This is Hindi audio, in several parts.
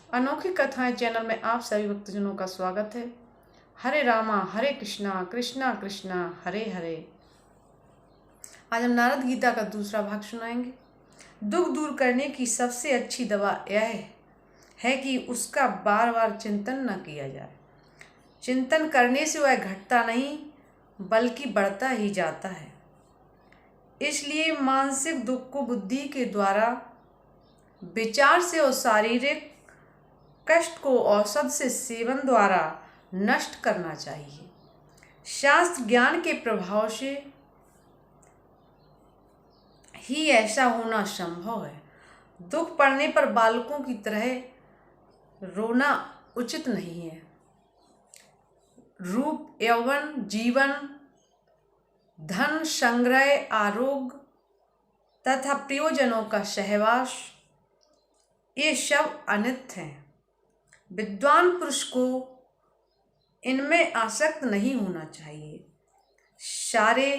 अनोखी कथाएं चैनल में आप सभी भक्तजनों का स्वागत है। हरे रामा हरे कृष्णा कृष्णा कृष्णा हरे हरे। आज हम नारद गीता का दूसरा भाग सुनाएंगे। दुख दूर करने की सबसे अच्छी दवा यह है कि उसका बार बार चिंतन न किया जाए। चिंतन करने से वह घटता नहीं बल्कि बढ़ता ही जाता है। इसलिए मानसिक दुख को बुद्धि के द्वारा विचार से और शारीरिक कष्ट को औषध से सेवन द्वारा नष्ट करना चाहिए। शास्त्र ज्ञान के प्रभाव से ही ऐसा होना संभव है। दुख पड़ने पर बालकों की तरह रोना उचित नहीं है। रूप, यौवन, जीवन, धन, संग्रह, आरोग्य तथा प्रियजनों का सहवास ये सब अनित्य हैं। विद्वान पुरुष को इनमें आसक्त नहीं होना चाहिए। सारे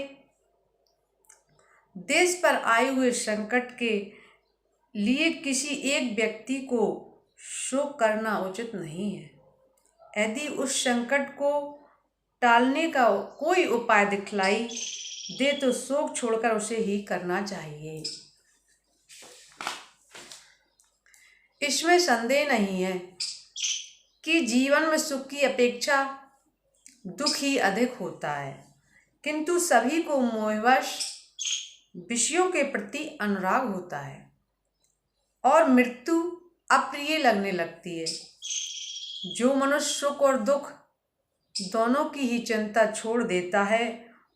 देश पर आए हुए संकट के लिए किसी एक व्यक्ति को शोक करना उचित नहीं है। यदि उस संकट को टालने का कोई उपाय दिखलाई दे तो शोक छोड़कर उसे ही करना चाहिए। इसमें संदेह नहीं है कि जीवन में सुख की अपेक्षा दुख ही अधिक होता है, किंतु सभी को मोहवश विषयों के प्रति अनुराग होता है और मृत्यु अप्रिय लगने लगती है। जो मनुष्य सुख और दुख दोनों की ही चिंता छोड़ देता है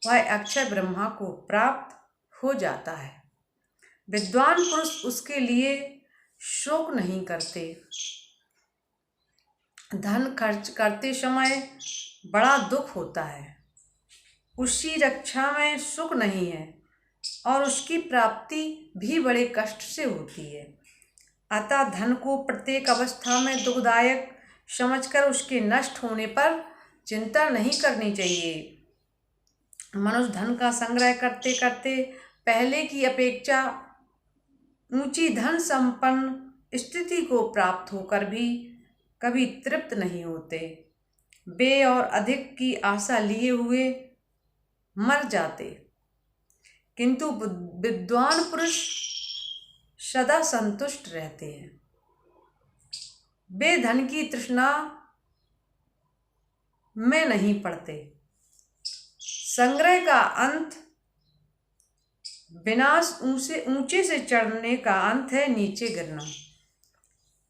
वह अक्षय ब्रह्मा को प्राप्त हो जाता है। विद्वान पुरुष उसके लिए शोक नहीं करते। धन खर्च करते समय बड़ा दुख होता है, उसकी रक्षा में सुख नहीं है और उसकी प्राप्ति भी बड़े कष्ट से होती है। अतः धन को प्रत्येक अवस्था में दुखदायक समझकर उसके नष्ट होने पर चिंता नहीं करनी चाहिए। मनुष्य धन का संग्रह करते करते पहले की अपेक्षा ऊंची धन संपन्न स्थिति को प्राप्त होकर भी कभी तृप्त नहीं होते। वे और अधिक की आशा लिए हुए मर जाते, किंतु विद्वान पुरुष सदा संतुष्ट रहते हैं। वे धन की तृष्णा में नहीं पड़ते। संग्रह का अंत विनाश, ऊंचे से चढ़ने का अंत है नीचे गिरना।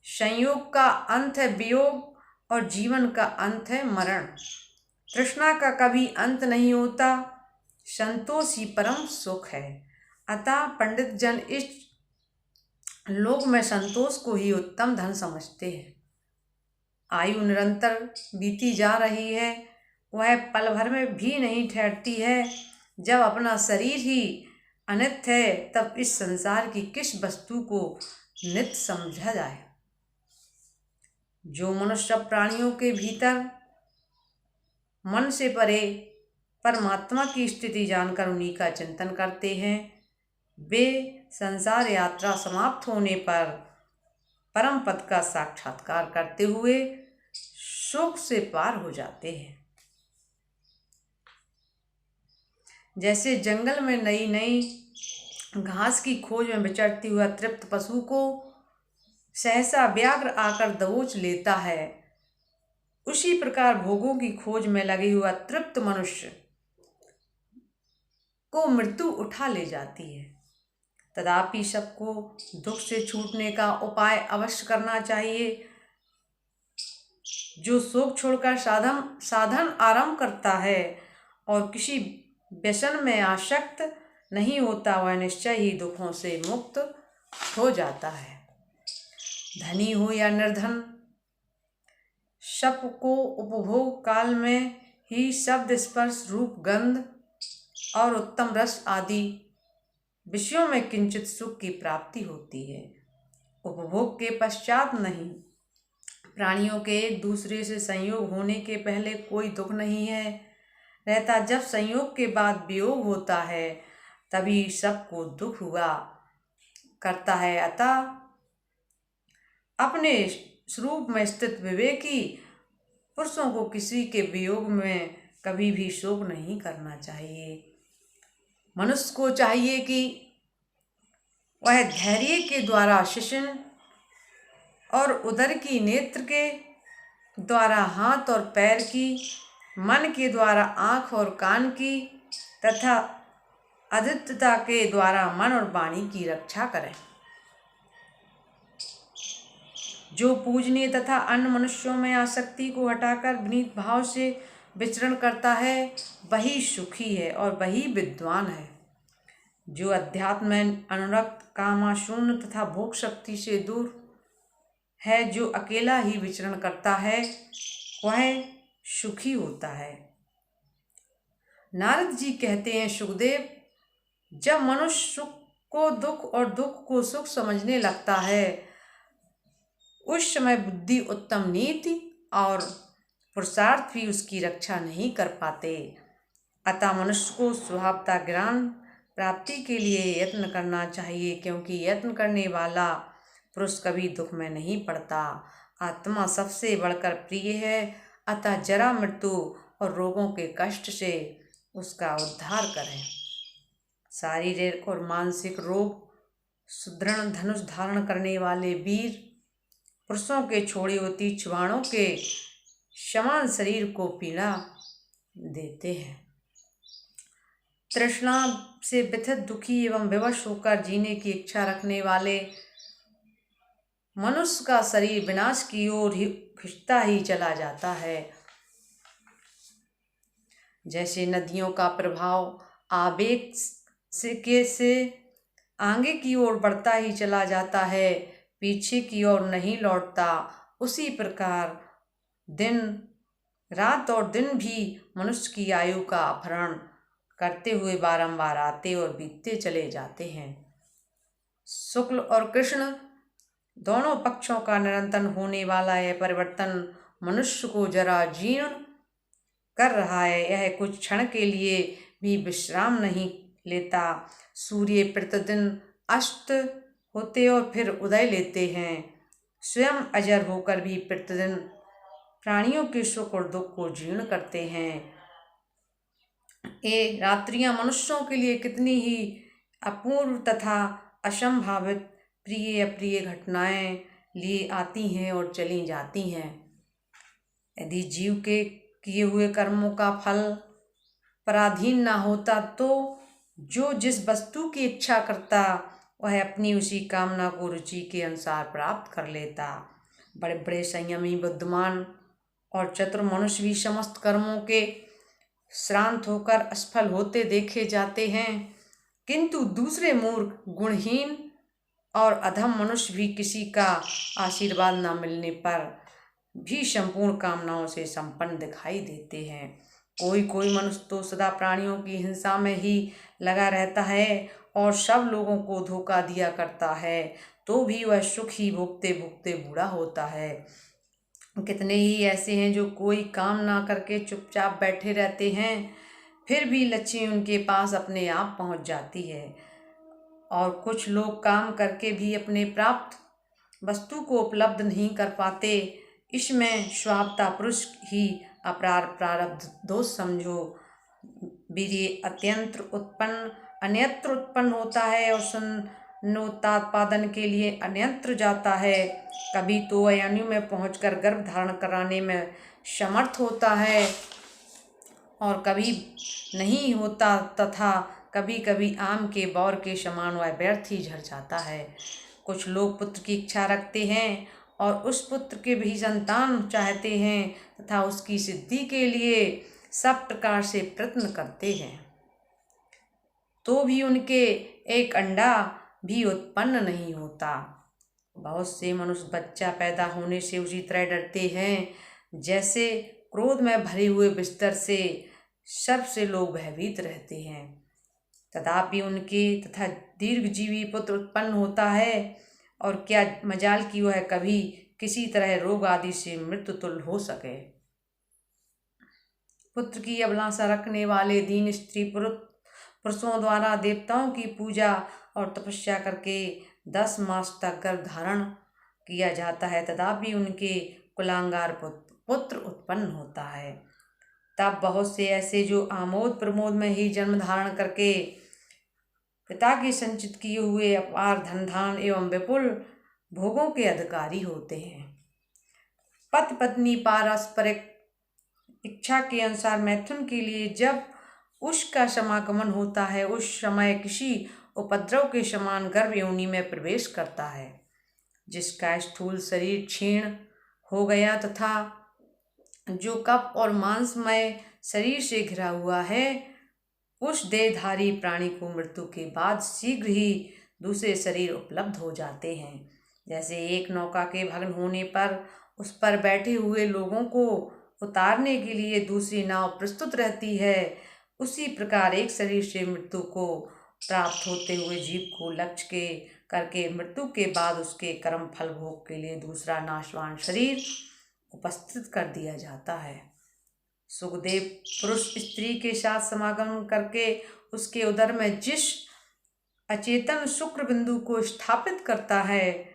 संयोग का अंत है वियोग और जीवन का अंत है मरण। तृष्णा का कभी अंत नहीं होता। संतोष ही परम सुख है। अतः पंडित जन इस लोक में संतोष को ही उत्तम धन समझते हैं। आयु निरंतर बीती जा रही है, वह पल भर में भी नहीं ठहरती है। जब अपना शरीर ही अनित्य है तब इस संसार की किस वस्तु को नित्य समझा जाए। जो मनुष्य प्राणियों के भीतर मन से परे परमात्मा की स्थिति जानकर उन्हीं का चिंतन करते हैं, वे संसार यात्रा समाप्त होने पर परम पद का साक्षात्कार करते हुए शोक से पार हो जाते हैं। जैसे जंगल में नई नई घास की खोज में विचरती हुआ तृप्त पशु को सहसा व्याघ्र आकर दबोच लेता है, उसी प्रकार भोगों की खोज में लगे हुआ तृप्त मनुष्य को मृत्यु उठा ले जाती है। तथापि सबको दुख से छूटने का उपाय अवश्य करना चाहिए। जो शोक छोड़कर साधन आरंभ करता है और किसी व्यसन में आसक्त नहीं होता, वह निश्चय ही दुखों से मुक्त हो जाता है। धनी हो या निर्धन, सबको उपभोग काल में ही शब्द, स्पर्श, रूप, गंध और उत्तम रस आदि विषयों में किंचित सुख की प्राप्ति होती है, उपभोग के पश्चात नहीं। प्राणियों के एक दूसरे से संयोग होने के पहले कोई दुख नहीं है रहता। जब संयोग के बाद वियोग होता है तभी सबको दुख हुआ करता है। अतः अपने स्वरूप में स्थित विवेकी पुरुषों को किसी के वियोग में कभी भी शोक नहीं करना चाहिए। मनुष्य को चाहिए कि वह धैर्य के द्वारा शिशन और उदर की नेत्र के द्वारा हाथ और पैर की, मन के द्वारा आँख और कान की तथा आदित्यता के द्वारा मन और वाणी की रक्षा करें। जो पूजनीय तथा अन्य मनुष्यों में आसक्ति को हटाकर विनीत भाव से विचरण करता है वही सुखी है और वही विद्वान है। जो अध्यात्म में अनुरक्त, कामाशून्य तथा भोग शक्ति से दूर है, जो अकेला ही विचरण करता है वह सुखी होता है। नारद जी कहते हैं, सुखदेव, जब मनुष्य सुख को दुख और दुख को सुख समझने लगता है उस समय बुद्धि, उत्तम नीति और पुरुषार्थ भी उसकी रक्षा नहीं कर पाते। अतः मनुष्य को स्वभावतः ज्ञान प्राप्ति के लिए यत्न करना चाहिए, क्योंकि यत्न करने वाला पुरुष कभी दुख में नहीं पड़ता। आत्मा सबसे बढ़कर प्रिय है, अतः जरा, मृत्यु और रोगों के कष्ट से उसका उद्धार करें। शारीरिक और मानसिक रोग, सुदृढ़ धनुष धारण करने वाले वीर पुरुषों के छोड़ी हुई तीक्ष्ण बाणों के समान शरीर को पीड़ा देते हैं। तृष्णा से व्यथित, दुखी एवं विवश होकर जीने की इच्छा रखने वाले मनुष्य का शरीर विनाश की ओर ही खिंचता ही चला जाता है। जैसे नदियों का प्रभाव आवेग से आगे की ओर बढ़ता ही चला जाता है, पीछे की ओर नहीं लौटता, उसी प्रकार दिन रात और दिन भी मनुष्य की आयु का अपहरण करते हुए बारंबार आते और बीतते चले जाते हैं। शुक्ल और कृष्ण दोनों पक्षों का निरंतर होने वाला यह परिवर्तन मनुष्य को जरा जीर्ण कर रहा है। यह कुछ क्षण के लिए भी विश्राम नहीं लेता। सूर्य प्रतिदिन अस्त होते और फिर उदय लेते हैं। स्वयं अजर होकर भी प्रतिदिन प्राणियों के सुख और दुख को जीर्ण करते हैं। ये रात्रियां मनुष्यों के लिए कितनी ही अपूर्व तथा असंभावित प्रिय अप्रिय घटनाएं लिए आती हैं और चली जाती हैं। यदि जीव के किए हुए कर्मों का फल पराधीन ना होता तो जो जिस वस्तु की इच्छा करता वह अपनी उसी कामना को रुचि के अनुसार प्राप्त कर लेता। बड़े बड़े संयमी, बुद्धिमान और चतुर मनुष्य भी समस्त कर्मों के श्रांत होकर असफल होते देखे जाते हैं, किंतु दूसरे मूर्ख, गुणहीन और अधम मनुष्य भी किसी का आशीर्वाद न मिलने पर भी संपूर्ण कामनाओं से संपन्न दिखाई देते हैं। कोई कोई मनुष्य तो सदा प्राणियों की हिंसा में ही लगा रहता है और सब लोगों को धोखा दिया करता है, तो भी वह सुख ही भोगते भोगते बूढ़ा होता है। कितने ही ऐसे हैं जो कोई काम ना करके चुपचाप बैठे रहते हैं, फिर भी लक्ष्मी उनके पास अपने आप पहुंच जाती है। और कुछ लोग काम करके भी अपने प्राप्त वस्तु को उपलब्ध नहीं कर पाते। इसमें स्वभावतः पुरुष ही अपराध प्रारब्ध दोष समझो। वीर्य अन्यत्र उत्पन्न होता है और संतानोत्पादन के लिए अन्यत्र जाता है। कभी तो वह योनि में पहुंचकर गर्भ धारण कराने में समर्थ होता है और कभी नहीं होता, तथा कभी कभी आम के बौर के समान वह व्यर्थ ही झड़ जाता है। कुछ लोग पुत्र की इच्छा रखते हैं और उस पुत्र के भी संतान चाहते हैं तथा उसकी सिद्धि के लिए सब प्रकार से प्रयत्न करते हैं, तो भी उनके एक अंडा भी उत्पन्न नहीं होता। बहुत से मनुष्य बच्चा पैदा होने से उसी तरह डरते हैं जैसे क्रोध में भरे हुए बिस्तर से सर्प से लोग भयभीत रहते हैं। तथापि उनके तथा दीर्घजीवी पुत्र उत्पन्न होता है और क्या मजाल कि वह कभी किसी तरह रोग आदि से मृत्यु तुल्य हो सके। पुत्र की अभिलाषा रखने वाले दीन स्त्री पुरुषों द्वारा देवताओं की पूजा और तपस्या करके 10 मास तक गर्भ धारण किया जाता है, तथापि उनके कुलांगार पुत्र उत्पन्न होता है। तब बहुत से ऐसे जो आमोद प्रमोद में ही जन्म धारण करके पिता के संचित किए हुए अपार धन धान एवं विपुल भोगों के अधिकारी होते हैं। पति पत्नी पारस्परिक इच्छा के अनुसार मैथुन के लिए जब उसका समागमन होता है, उस समय किसी उपद्रव के समान गर्भ योनि में प्रवेश करता है, जिसका स्थूल शरीर क्षीण हो गया तथा जो कफ और मांसमय शरीर से घिरा हुआ है, उस देहधारी प्राणी को मृत्यु के बाद शीघ्र ही दूसरे शरीर उपलब्ध हो जाते हैं। जैसे एक नौका के भग्न होने पर उस पर बैठे हुए लोगों को उतारने के लिए दूसरी नाव प्रस्तुत रहती है, उसी प्रकार एक शरीर से मृत्यु को प्राप्त होते हुए जीव को लक्ष्य के करके मृत्यु के बाद उसके कर्म फल भोग के लिए दूसरा नाशवान शरीर उपस्थित कर दिया जाता है। सुखदेव पुरुष स्त्री के साथ समागम करके उसके उदर में जिस अचेतन शुक्र बिंदु को स्थापित करता है,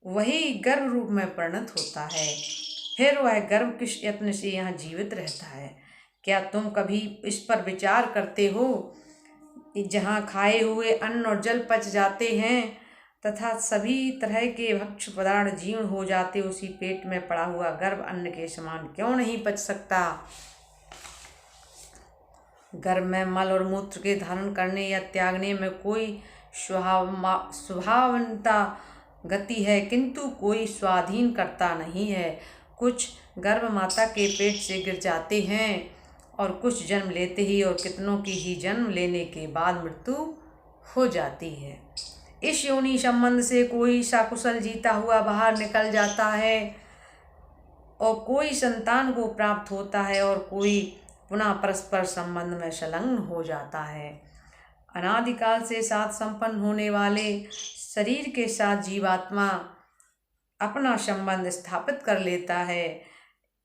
वही गर्भ रूप में परिणत होता है। फिर वह गर्भ किस यत्न से यहाँ जीवित रहता है। क्या तुम कभी इस पर विचार करते हो? जहाँ खाए हुए अन्न और जल पच जाते हैं तथा सभी तरह के भक्ष्य पदार्थ जीर्ण हो जाते, उसी पेट में पड़ा हुआ गर्भ अन्न के समान क्यों नहीं पच सकता? गर्भ में मल और मूत्र के धारण करने या त्यागने में कोई स्वभावनता गति है, किंतु कोई स्वाधीन करता नहीं है। कुछ गर्भ माता के पेट से गिर जाते हैं और कुछ जन्म लेते ही और कितनों की ही जन्म लेने के बाद मृत्यु हो जाती है। इस योनि संबंध से कोई सकुशल जीता हुआ बाहर निकल जाता है और कोई संतान को प्राप्त होता है और कोई पुनः परस्पर संबंध में संलग्न हो जाता है। अनादिकाल से साथ संपन्न होने वाले शरीर के साथ जीवात्मा अपना संबंध स्थापित कर लेता है।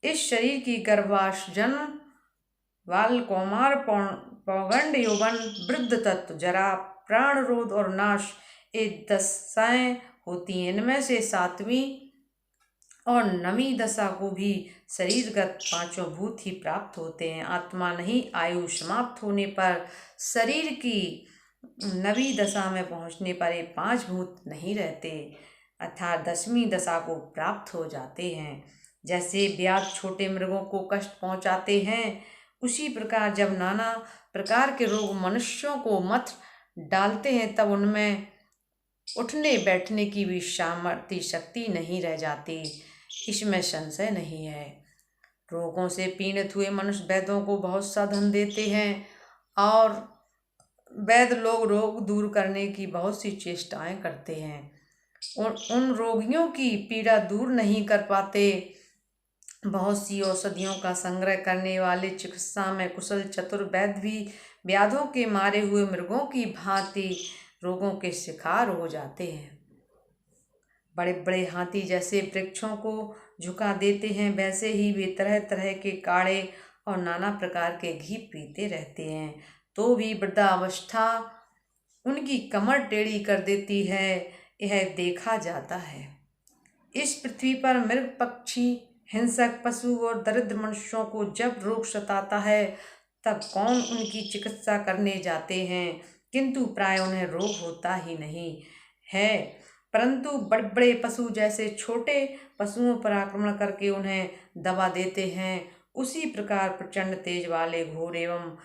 इस शरीर की गर्भाश जन्म बाल कौमार पौगंड यौवन वृद्ध तत्व जरा प्राण रोध और नाश ये दशाएं होती हैं। इनमें से सातवीं और नवीं दशा को भी शरीरगत पांचों भूत ही प्राप्त होते हैं। आत्मा नहीं, आयु समाप्त होने पर शरीर की नवीं दशा में पहुंचने पर ये पांच भूत नहीं रहते, अर्थात 10वीं दशा को प्राप्त हो जाते हैं। जैसे व्याध छोटे मृगों को कष्ट पहुंचाते हैं, उसी प्रकार जब नाना प्रकार के रोग मनुष्यों को मत डालते हैं, तब उनमें उठने बैठने की भी सामर्थ्य शक्ति नहीं रह जाती, इसमें संशय नहीं है। रोगों से पीड़ित हुए मनुष्य वैद्यों को बहुत सा धन देते हैं और वैद्य लोग रोग दूर करने की बहुत सी चेष्टाएं करते हैं। उन रोगियों की पीड़ा दूर नहीं कर पाते। बहुत सी औषधियों का संग्रह करने वाले चिकित्सा में कुशल चतुर वैद्य भी व्याधों के मारे हुए मृगों की भांति रोगों के शिकार हो जाते हैं। बड़े बड़े हाथी जैसे वृक्षों को झुका देते हैं, वैसे ही वे तरह तरह के काढ़े और नाना प्रकार के घी पीते रहते हैं, तो भी वृद्धावस्था उनकी कमर टेढ़ी कर देती है, यह देखा जाता है। इस पृथ्वी पर मृग पक्षी हिंसक पशु और दरिद्र मनुष्यों को जब रोग सताता है, तब कौन उनकी चिकित्सा करने जाते हैं, किंतु प्राय उन्हें रोग होता ही नहीं है, परंतु बड़े बड़े पशु जैसे छोटे पशुओं पर आक्रमण करके उन्हें दबा देते हैं। उसी प्रकार प्रचंड तेज वाले घोर एवं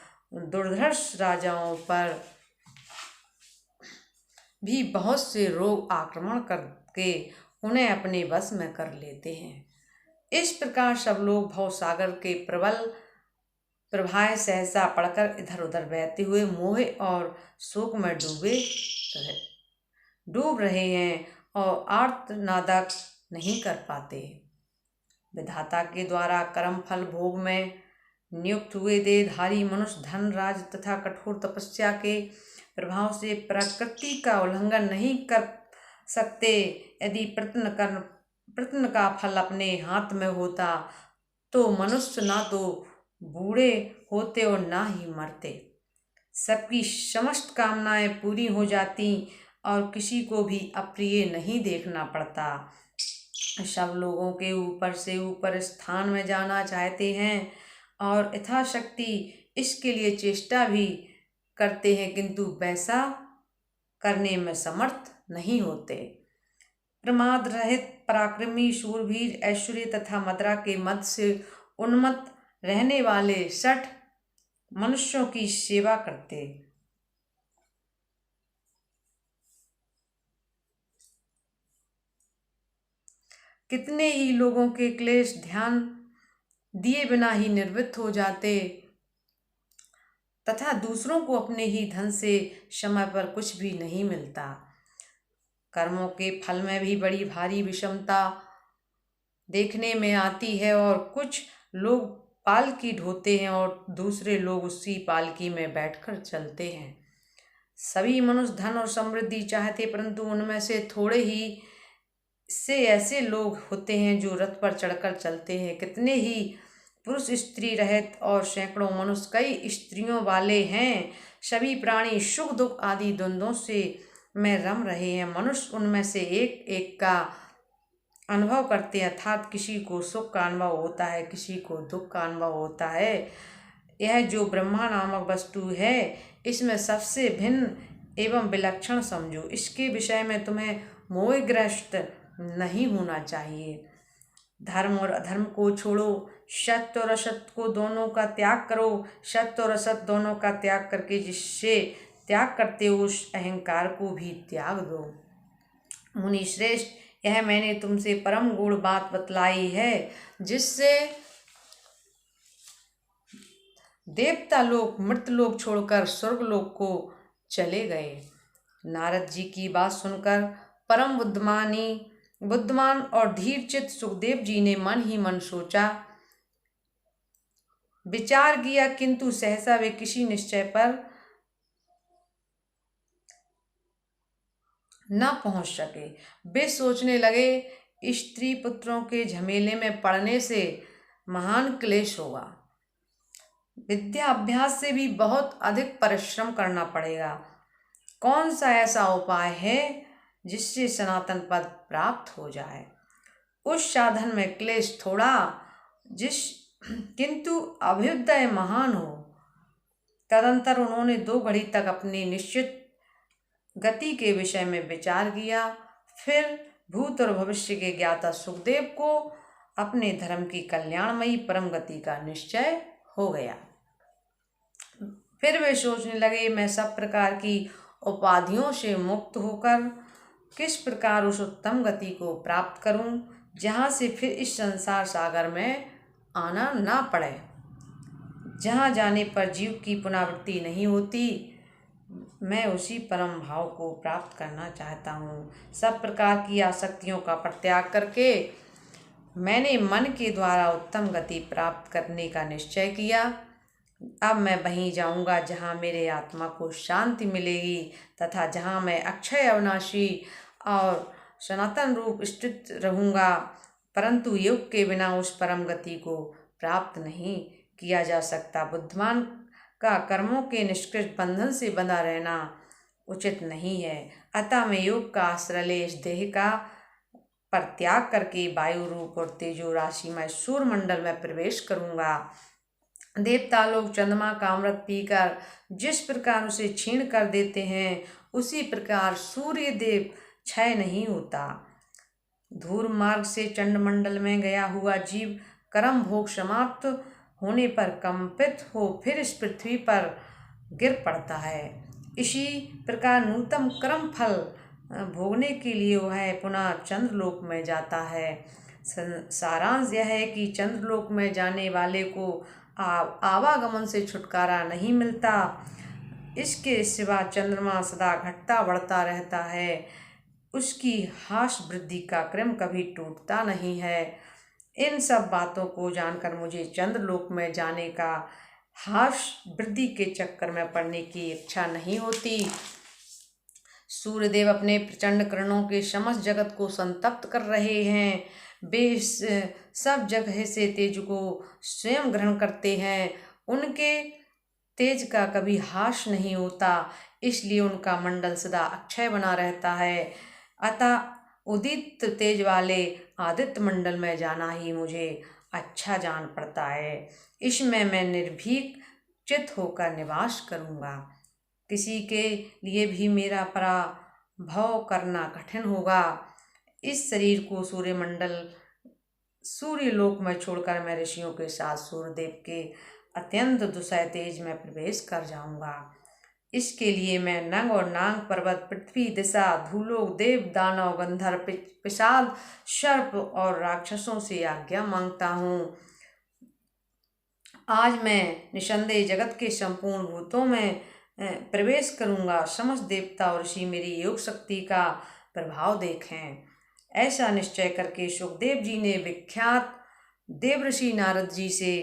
दुर्धर्ष राजाओं पर भी बहुत से रोग आक्रमण करके उन्हें अपने वश में कर लेते हैं। इस प्रकार सब लोग भवसागर के प्रबल प्रवाह सहसा पड़कर इधर उधर बहते हुए मोह और शोक में डूब रहे हैं और आर्तनाद नहीं कर पाते। विधाता के द्वारा कर्म फल भोग में नियुक्त हुए देहधारी मनुष्य धन राज तथा कठोर तपस्या के प्रभाव से प्रकृति का उल्लंघन नहीं कर सकते। यदि प्रयत्न का फल अपने हाथ में होता तो मनुष्य ना तो बूढ़े होते और ना ही मरते। सबकी समस्त कामनाएं पूरी हो जाती और किसी को भी अप्रिय नहीं देखना पड़ता। सब लोगों के ऊपर से ऊपर स्थान में जाना चाहते हैं और यथाशक्ति इसके लिए चेष्टा भी करते हैं, किंतु वैसा करने में समर्थ नहीं होते। प्रमाद रहित पराक्रमी शूरवीर ऐश्वर्य तथा मदरा के मद से उन्मत्त रहने वाले 60 मनुष्यों की सेवा करते। कितने ही लोगों के क्लेश ध्यान दिए बिना ही निवृत्त हो जाते तथा दूसरों को अपने ही धन से समय पर कुछ भी नहीं मिलता। कर्मों के फल में भी बड़ी भारी विषमता देखने में आती है और कुछ लोग पालकी ढोते हैं और दूसरे लोग उसी पालकी में बैठकर चलते हैं। सभी मनुष्य धन और समृद्धि चाहते, परंतु उनमें से थोड़े ही से ऐसे लोग होते हैं जो रथ पर चढ़कर चलते हैं। कितने ही पुरुष स्त्री रहित और सैकड़ों मनुष्य कई स्त्रियों वाले हैं। सभी प्राणी सुख दुख आदि द्वंद्वों से में रम रहे हैं। मनुष्य उनमें से एक एक का अनुभव करते हैं, अर्थात किसी को सुख का अनुभव होता है, किसी को दुख का अनुभव होता है। यह जो ब्रह्मा नामक वस्तु है, इसमें सबसे भिन्न एवं विलक्षण समझो। इसके विषय में तुम्हें मोहग्रस्त नहीं होना चाहिए। धर्म और अधर्म को छोड़ो, सत्य और असत्य को दोनों का त्याग करो। सत्य और असत्य दोनों का त्याग करके जिससे त्याग करते हो उस अहंकार को भी त्याग दो। मुनि श्रेष्ठ, यह मैंने तुमसे परम गूढ़ बात बतलाई है, जिससे देवता लोग मृत लोग छोड़कर स्वर्ग लोक को चले गए। नारद जी की बात सुनकर परम बुद्धिमान और धीरचित्त सुखदेव जी ने मन ही मन सोचा विचार किया, किंतु सहसा वे किसी निश्चय पर न पहुंच सके। वे सोचने लगे स्त्री पुत्रों के झमेले में पड़ने से महान क्लेश होगा, विद्या अभ्यास से भी बहुत अधिक परिश्रम करना पड़ेगा। कौन सा ऐसा उपाय है जिससे सनातन पद प्राप्त हो जाए। उस साधन में क्लेश थोड़ा किंतु अभ्युदय महान हो। तदंतर उन्होंने 2 घड़ी तक अपनी निश्चित गति के विषय में विचार किया। फिर भूत और भविष्य के ज्ञाता सुखदेव को अपने धर्म की कल्याणमयी परम गति का निश्चय हो गया। फिर वे सोचने लगे, मैं सब प्रकार की उपाधियों से मुक्त होकर किस प्रकार उस उत्तम गति को प्राप्त करूं, जहां से फिर इस संसार सागर में आना ना पड़े, जहां जाने पर जीव की पुनरावृत्ति नहीं होती। मैं उसी परम भाव को प्राप्त करना चाहता हूँ। सब प्रकार की आसक्तियों का परित्याग करके मैंने मन के द्वारा उत्तम गति प्राप्त करने का निश्चय किया। अब मैं वहीं जाऊंगा जहाँ मेरे आत्मा को शांति मिलेगी तथा जहाँ मैं अक्षय अविनाशी और सनातन रूप स्थित रहूँगा। परंतु योग के बिना उस परम गति को प्राप्त नहीं किया जा सकता। बुद्धिमान का कर्मों के निष्कृत बंधन से बंधा रहना उचित नहीं है। अतः मैं योग का आश्रय ले इस देह का पर त्याग करके वायु रूप और तेजो राशि में सूर्यमंडल में प्रवेश करूँगा। देवता लोग चंद्रमा का अमृत पीकर जिस प्रकार उसे क्षीण कर देते हैं, उसी प्रकार सूर्य देव क्षय नहीं होता। धूर्व मार्ग से चंडमंडल में गया हुआ जीव कर्म भोग समाप्त होने पर कंपित हो फिर इस पृथ्वी पर गिर पड़ता है। इसी प्रकार नूतन कर्म फल भोगने के लिए वह पुनः चंद्रलोक में जाता है। सारांश यह है कि चंद्रलोक में जाने वाले को आवागमन से छुटकारा नहीं मिलता। इसके सिवा चंद्रमा सदा घटता बढ़ता रहता है, उसकी हास वृद्धि का क्रम कभी टूटता नहीं है। इन सब बातों को जानकर मुझे चंद्रलोक में जाने का हास वृद्धि के चक्कर में पड़ने की इच्छा नहीं होती। सूर्यदेव अपने प्रचंड किरणों के समस्त जगत को संतप्त कर रहे हैं। वे इस सब जगह से तेज को स्वयं ग्रहण करते हैं। उनके तेज का कभी हास नहीं होता, इसलिए उनका मंडल सदा अक्षय बना रहता है। अतः उदित तेज वाले आदित्य मंडल में जाना ही मुझे अच्छा जान पड़ता है। इसमें मैं निर्भीक चित होकर निवास करूँगा। किसी के लिए भी मेरा पराभव करना कठिन होगा। इस शरीर को सूर्यलोक में छोड़कर मैं ऋषियों के साथ सूर्यदेव के अत्यंत दुसह तेज में प्रवेश कर जाऊंगा। इसके लिए मैं नंग और नांग पर्वत, पृथ्वी, दिशा, धूलोक, देव, दानव, गंधर्व, पिशाच, सर्प और राक्षसों से आज्ञा मांगता हूँ। आज मैं निसंदेह जगत के संपूर्ण भूतों में प्रवेश करूंगा। समस्त देवता और ऋषि मेरी योग शक्ति का प्रभाव देखें। ऐसा निश्चय करके सुखदेव जी ने विख्यात देवऋषि नारद जी से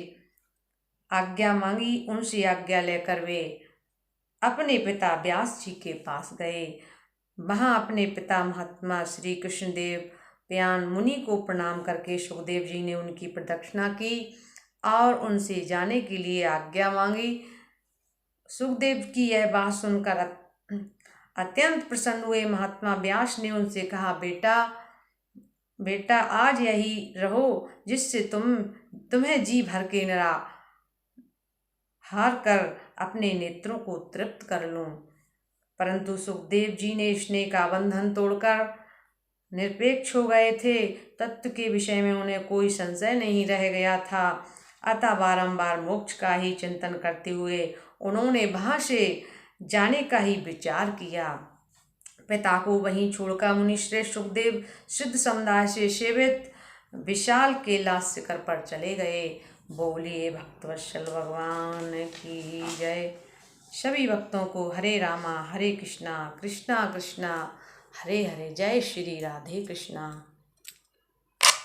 आज्ञा मांगी। उनसे आज्ञा लेकर वे अपने पिता व्यास जी के पास गए। वहाँ अपने पिता महात्मा श्री कृष्णदेव प्यान मुनि को प्रणाम करके सुखदेव जी ने उनकी प्रदक्षिणा की और उनसे जाने के लिए आज्ञा मांगी। सुखदेव की यह बात सुनकर अत्यंत प्रसन्न हुए। महात्मा व्यास ने उनसे कहा, बेटा आज यही रहो, जिससे तुम्हें जी भर के हार कर अपने नेत्रों को तृप्त कर लूं। परंतु सुखदेव जी ने स्नेह का बंधन तोड़कर निरपेक्ष हो गए थे। तत्व के विषय में उन्हें कोई संशय नहीं रह गया था। अतः बारंबार मोक्ष का ही चिंतन करते हुए उन्होंने वहाँ से जाने का ही विचार किया। पिता को वहीं छोड़कर मुनिश्रेष्ठ सुखदेव सिद्ध समुदाय से सेवित विशाल कैलाश शिखर पर चले गए। बोलिए भक्तवत्सल भगवान की जय। सभी भक्तों को हरे रामा हरे कृष्णा कृष्णा कृष्णा हरे हरे। जय श्री राधे कृष्णा।